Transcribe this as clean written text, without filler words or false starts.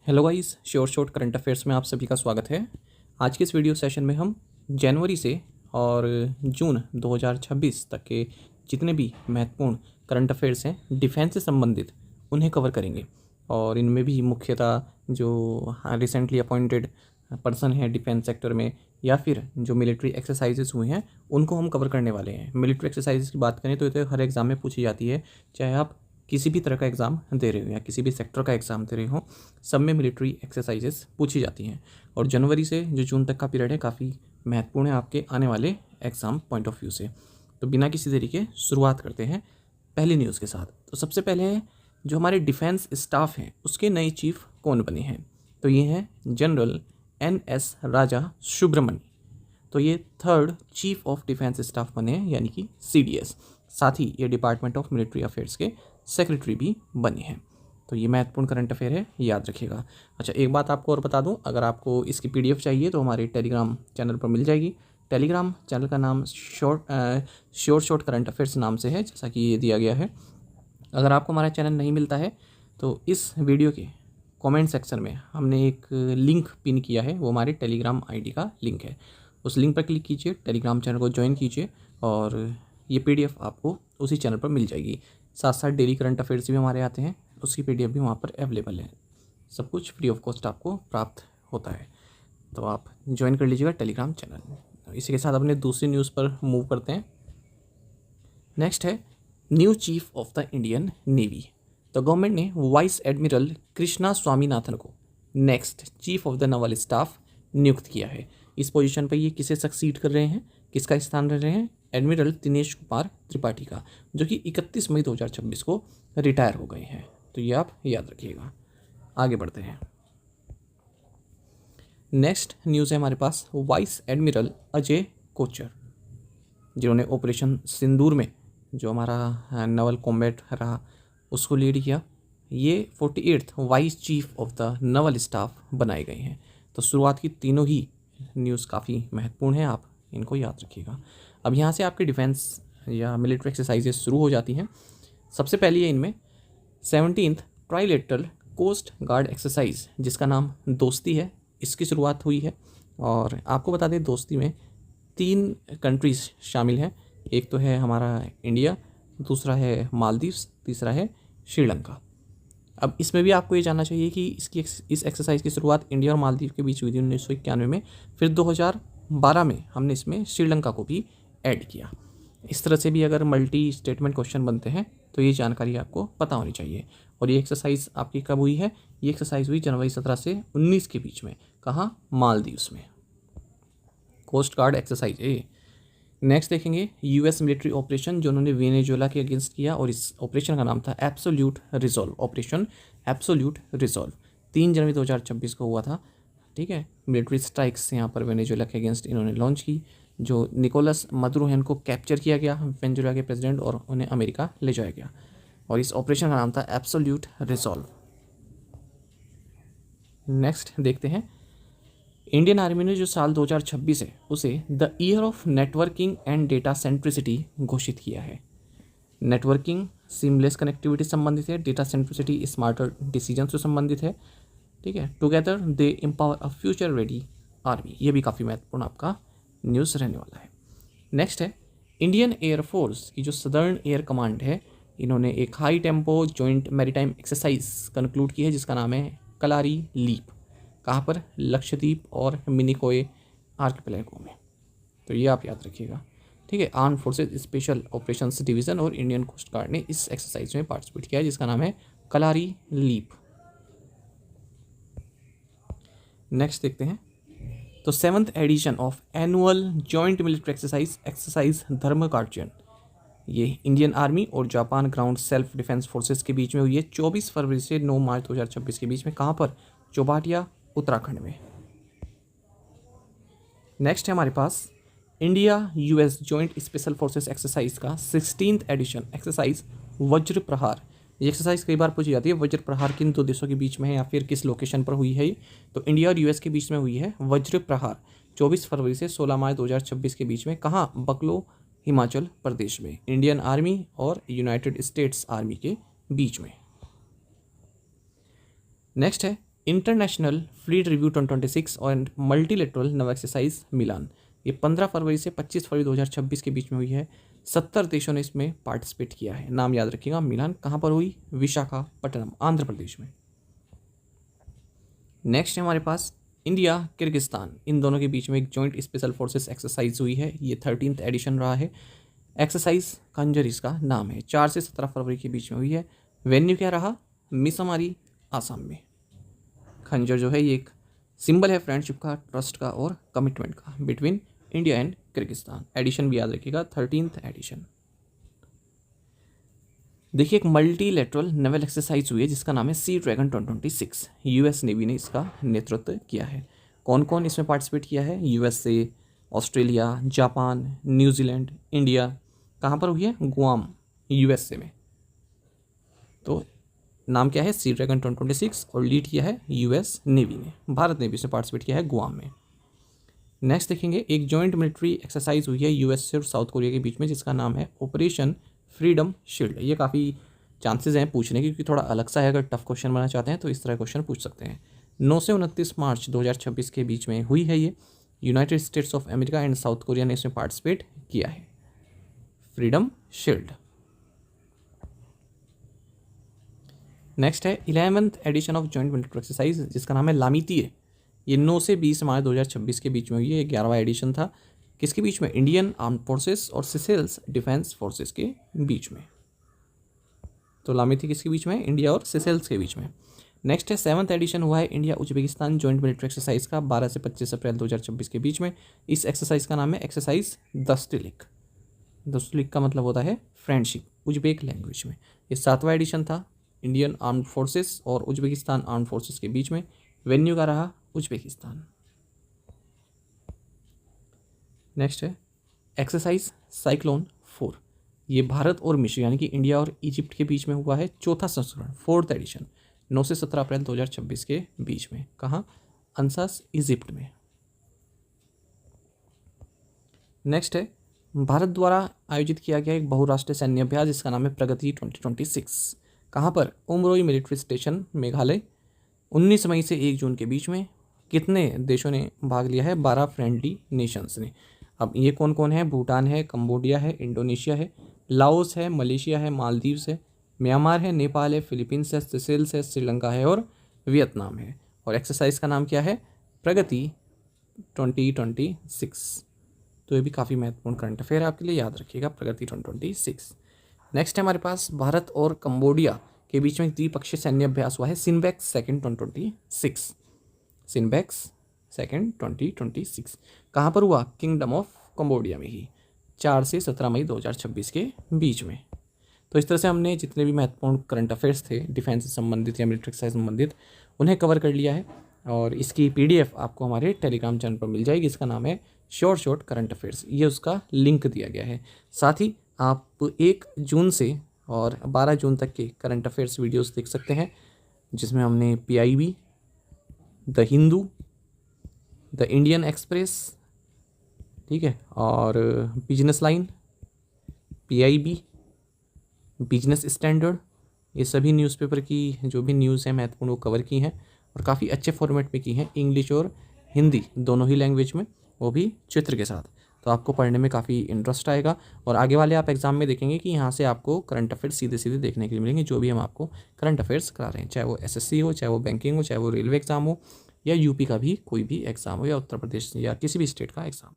Hello guys, sure short current affairs में आप सभी का स्वागत है। आज के इस वीडियो सेशन में हम जनवरी से और जून 2026 तक के जितने भी महत्वपूर्ण करंट अफेयर्स हैं डिफेंस से संबंधित उन्हें कवर करेंगे। और इनमें भी मुख्यतः जो रिसेंटली अपॉइंटेड पर्सन है डिफेंस सेक्टर में या फिर जो मिलिट्री एक्सरसाइजेस हुए हैं उनको हम कवर करने वाले हैं। मिलिट्री एक्सरसाइजेस की बात करें तो ये तो हर एग्ज़ाम में पूछी जाती है, चाहे आप किसी भी तरह का एग्ज़ाम दे रहे हो या किसी भी सेक्टर का एग्ज़ाम दे रहे हो, सब में मिलिट्री एक्सरसाइजेस पूछी जाती हैं। और जनवरी से जो जून तक का पीरियड है काफ़ी महत्वपूर्ण है आपके आने वाले एग्ज़ाम पॉइंट ऑफ व्यू से। तो बिना किसी देरी के शुरुआत करते हैं पहली न्यूज़ के साथ। तो सबसे पहले है जो हमारे डिफेंस स्टाफ हैं उसके नए चीफ कौन बने हैं, तो ये हैं जनरल NS राजा सुब्रमण्य। तो ये third chief of defence staff बने हैं यानी कि CDS। साथ ही ये डिपार्टमेंट ऑफ मिलिट्री अफेयर्स के सेक्रेटरी भी बने हैं। तो ये महत्वपूर्ण करंट अफेयर है, याद रखिएगा। अच्छा, एक बात आपको और बता दूं, अगर आपको इसकी PDF चाहिए तो हमारे टेलीग्राम चैनल पर मिल जाएगी। टेलीग्राम चैनल का नाम शॉर्ट करंट अफेयर्स नाम से है, जैसा कि ये दिया गया है। अगर आपको हमारा चैनल नहीं मिलता है तो इस वीडियो के कमेंट सेक्शन में हमने एक लिंक पिन किया है, वो हमारे टेलीग्राम ID का लिंक है। उस लिंक पर क्लिक कीजिए, टेलीग्राम चैनल को ज्वाइन कीजिए और ये PDF आपको उसी चैनल पर मिल जाएगी। साथ साथ डेली करंट अफेयर्स भी हमारे आते हैं, उसकी PDF भी वहाँ पर अवेलेबल है। सब कुछ फ्री ऑफ कॉस्ट आपको प्राप्त होता है, तो आप ज्वाइन कर लीजिएगा टेलीग्राम चैनल। इसी के साथ अपने दूसरी न्यूज़ पर मूव करते हैं। नेक्स्ट है new chief of the Indian navy. तो गवर्नमेंट ने वाइस एडमिरल कृष्णा स्वामीनाथन को next chief of the Naval staff नियुक्त किया है। इस पोजीशन पर ये किसे सक्सीड कर रहे हैं, किसका स्थान रह रहे हैं? एडमिरल दिनेश कुमार त्रिपाठी का, जो कि 31 मई 2026 को रिटायर हो गए हैं। तो ये आप याद रखिएगा। आगे बढ़ते हैं। नेक्स्ट न्यूज़ है हमारे पास वाइस एडमिरल अजय कोचर, जिन्होंने ऑपरेशन सिंदूर में जो हमारा नवल कॉम्बैट रहा उसको लीड किया। ये 48th vice chief of the Naval staff बनाए गए हैं। तो शुरुआत की तीनों ही न्यूज़ काफ़ी महत्वपूर्ण है, आप इनको याद रखिएगा। अब यहाँ से आपके डिफेंस या मिलिट्री एक्सरसाइजेस शुरू हो जाती हैं। सबसे पहली है इनमें 17th trilateral coast guard exercise, जिसका नाम दोस्ती है। इसकी शुरुआत हुई है और आपको बता दें दोस्ती में 3 कंट्रीज शामिल हैं। एक तो है हमारा इंडिया, दूसरा है मालदीव्स, तीसरा है श्रीलंका। अब इसमें भी आपको ये जानना चाहिए कि इस एक्सरसाइज की शुरुआत इंडिया और मालदीव के बीच हुई थी 1991 में। फिर 2012 में हमने इसमें श्रीलंका को भी ऐड किया। इस तरह से भी अगर मल्टी स्टेटमेंट क्वेश्चन बनते हैं तो ये जानकारी आपको पता होनी चाहिए। और ये एक्सरसाइज आपकी कब हुई है? ये एक्सरसाइज हुई जनवरी 17 से 19 के बीच में। कहाँ? मालदीव्स में। कोस्ट गार्ड एक्सरसाइज ए। नेक्स्ट देखेंगे US मिलिट्री ऑपरेशन जो उन्होंने वेनेजुएला के अगेंस्ट किया, और इस ऑपरेशन का नाम था absolute resolve. Operation absolute resolve 3 जनवरी 2026 को हुआ था। ठीक है, मिलिट्री स्ट्राइक्स यहाँ पर वेनेजुएला के अगेंस्ट इन्होंने लॉन्च की। जो निकोलस मदुरो हैं उनको कैप्चर किया गया वेनेजुएला के प्रेसिडेंट, और उन्हें अमेरिका ले जाया गया। और इस ऑपरेशन का नाम था एब्सोल्यूट रिजॉल्व। नेक्स्ट देखते हैं इंडियन आर्मी ने जो साल 2026 है उसे the year of networking and data centricity घोषित किया है। नेटवर्किंग सीमलेस कनेक्टिविटी से संबंधित है, डेटा सेंट्रिसिटी स्मार्टर डिसीजन से संबंधित है। ठीक है, together they empower a future ready army. ये भी काफ़ी महत्वपूर्ण आपका न्यूज़ रहने वाला है। नेक्स्ट है इंडियन एयरफोर्स की जो सदर्न एयर कमांड है, इन्होंने एक high tempo joint maritime exercise conclude की है जिसका नाम है कलारी लीप। कहाँ पर? लक्षद्वीप और मिनिकोय आर्किपेलागो में। तो ये आप याद रखिएगा। ठीक है, arm forces special operations division और इंडियन कोस्ट गार्ड ने इस एक्सरसाइज में पार्टिसिपेट किया है जिसका नाम है कलारी लीप। नेक्स्ट देखते हैं तो 7th edition of annual joint military exercise धर्मकार्जन, ये इंडियन आर्मी और Japan ground self defence forces के बीच में हुई है 24 फरवरी से 9 मार्च 2026 के बीच में। कहाँ पर? चौबाटिया, उत्तराखंड में। नेक्स्ट है हमारे पास India US joint special forces exercise का 16th एडिशन एक्सरसाइज वज्र प्रहार। ये एक्सरसाइज कई बार पूछी जाती है, वज्र प्रहार किन 2 देशों के बीच में है या फिर किस लोकेशन पर हुई है? तो इंडिया और US के बीच में हुई है वज्र प्रहार 24 फरवरी से 16 मार्च 2026 के बीच में। कहाँ? बकलो, हिमाचल प्रदेश में। इंडियन आर्मी और यूनाइटेड स्टेट्स आर्मी के बीच में। नेक्स्ट है इंटरनेशनल फ्लीट रिव्यू 2026 और मल्टीलेटरल नव एक्सरसाइज मिलान, ये 15 फरवरी से 25 फरवरी 2026 के बीच में हुई है। 70 देशों ने इसमें पार्टिसिपेट किया है। नाम याद रखिएगा। मिलान कहाँ पर हुई? विशाखापट्टनम, आंध्र प्रदेश में। नेक्स्ट है हमारे पास इंडिया किर्गिस्तान, इन दोनों के बीच में एक जॉइंट स्पेशल फोर्सेस एक्सरसाइज हुई है। ये 13th एडिशन रहा है। एक्सरसाइज खंजर इसका नाम है। 4 से 17 फरवरी के बीच में हुई है। वेन्यू क्या रहा? मिसामारी, आसाम में। खंजर जो है ये एक सिंबल है फ्रेंडशिप का, ट्रस्ट का और कमिटमेंट का between India and Kyrgyzstan. Edition भी याद रखिएगा, 13th एडिशन। देखिए एक मल्टीलेटरल नेवल एक्सरसाइज हुई है जिसका नाम है सी ड्रैगन 2026। यूएस नेवी ने इसका नेतृत्व किया है। कौन कौन इसमें पार्टिसिपेट किया है? USA, Australia, Japan, New Zealand, India. कहाँ पर हुई है? गुआम, यूएसए में। तो नाम क्या है? सी ड्रैगन 2026 और लीड किया है यूएस नेवी ने। भारत ने भी इसमें पार्टिसिपेट किया है गुआम में। नेक्स्ट देखेंगे एक जॉइंट मिलिट्री एक्सरसाइज हुई है यूएस और साउथ कोरिया के बीच में जिसका नाम है ऑपरेशन फ्रीडम शील्ड। ये काफ़ी चांसेस हैं पूछने की क्योंकि थोड़ा अलग सा है। अगर टफ क्वेश्चन बनाना चाहते हैं तो इस तरह क्वेश्चन पूछ सकते हैं। 9 से 29 मार्च 2026 के बीच में हुई है ये। United states of America and south Korea ने इसमें पार्टिसिपेट किया है। Freedom shield. नेक्स्ट है 11th edition of joint military exercise जिसका नाम है लामितीय। ये 9 से 20 मार्च 2026 के बीच में हुई है। 11वां एडिशन था। किसके बीच में? इंडियन आर्म फोर्सेस और सिसेल्स डिफेंस फोर्सेस के बीच में। तो लामिती किसके बीच में? इंडिया और सिसेल्स के बीच में। नेक्स्ट है 7th एडिशन हुआ है India Uzbekistan joint military exercise का 12 से 25 अप्रैल 2026 के बीच में। इस एक्सरसाइज का नाम है एक्सरसाइज दस्तलिक। दस्तलिक का मतलब होता है फ्रेंडशिप उज्बेक लैंग्वेज में। ये 7वां एडिशन था। इंडियन आर्म्ड फोर्सेस और उज्बेकिस्तान आर्म्ड फोर्सेस के बीच में। वेन्यू का रहा उज्बेकिस्तान। नेक्स्ट है एक्सरसाइज साइक्लोन 4। ये भारत और मिस्र यानी कि इंडिया और इजिप्ट के बीच में हुआ है। चौथा संस्करण, 4th एडिशन, 9 से 17 अप्रैल 2026 के बीच में। कहाँ? अंसास, इजिप्ट में। नेक्स्ट है भारत द्वारा आयोजित किया गया एक बहुराष्ट्रीय सैन्य अभ्यास जिसका नाम है प्रगति 2026। कहाँ पर? Umroi military station, Meghalaya. 19 मई से 1 जून के बीच में। कितने देशों ने भाग लिया है? 12 फ्रेंडली नेशंस ने। अब ये कौन कौन है? भूटान है, कंबोडिया है, इंडोनेशिया है, लाओस है, मलेशिया है, मालदीव्स है, म्यांमार है, नेपाल है, फिलीपींस है, सिसेल्स है, श्रीलंका है और वियतनाम है। और एक्सरसाइज का नाम क्या है? प्रगति 2026। तो ये भी काफ़ी महत्वपूर्ण करंट अफेयर है आपके लिए, याद रखिएगा प्रगति 2026। नेक्स्ट है हमारे पास भारत और कंबोडिया के बीच में द्विपक्षीय सैन्य अभ्यास हुआ है सिनबैक्स 2nd 2026। सिनबैक्स 2nd 2026 कहाँ पर हुआ? किंगडम ऑफ कंबोडिया में ही, 4 से 17 मई 2026 के बीच में। तो इस तरह से हमने जितने भी महत्वपूर्ण करंट अफेयर्स थे डिफेंस से संबंधित या मिलिट्री एक्सरसाइज से संबंधित उन्हें कवर कर लिया है। और इसकी PDF आपको हमारे टेलीग्राम चैनल पर मिल जाएगी। इसका नाम है शॉर्ट करंट अफेयर्स। ये उसका लिंक दिया गया है। साथ ही आप 1 जून से और 12 जून तक के करंट अफेयर्स वीडियोस देख सकते हैं जिसमें हमने PIB, the Hindu, the Indian express, ठीक है, और business line, PIB, business standard, ये सभी न्यूज़पेपर की जो भी न्यूज़ है महत्वपूर्ण वो कवर की हैं और काफ़ी अच्छे फॉर्मेट में की हैं, इंग्लिश और हिंदी दोनों ही लैंग्वेज में, वो भी चित्र के साथ। तो आपको पढ़ने में काफ़ी इंटरेस्ट आएगा और आगे वाले आप एग्जाम में देखेंगे कि यहाँ से आपको करंट अफेयर्स सीधे सीधे देखने के लिए मिलेंगे जो भी हम आपको करंट अफेयर्स करा रहे हैं, चाहे वो SSC हो, चाहे वो बैंकिंग हो, चाहे वो रेलवे एग्ज़ाम हो या UP का भी कोई भी एग्ज़ाम हो या उत्तर प्रदेश या किसी भी स्टेट का एग्ज़ाम।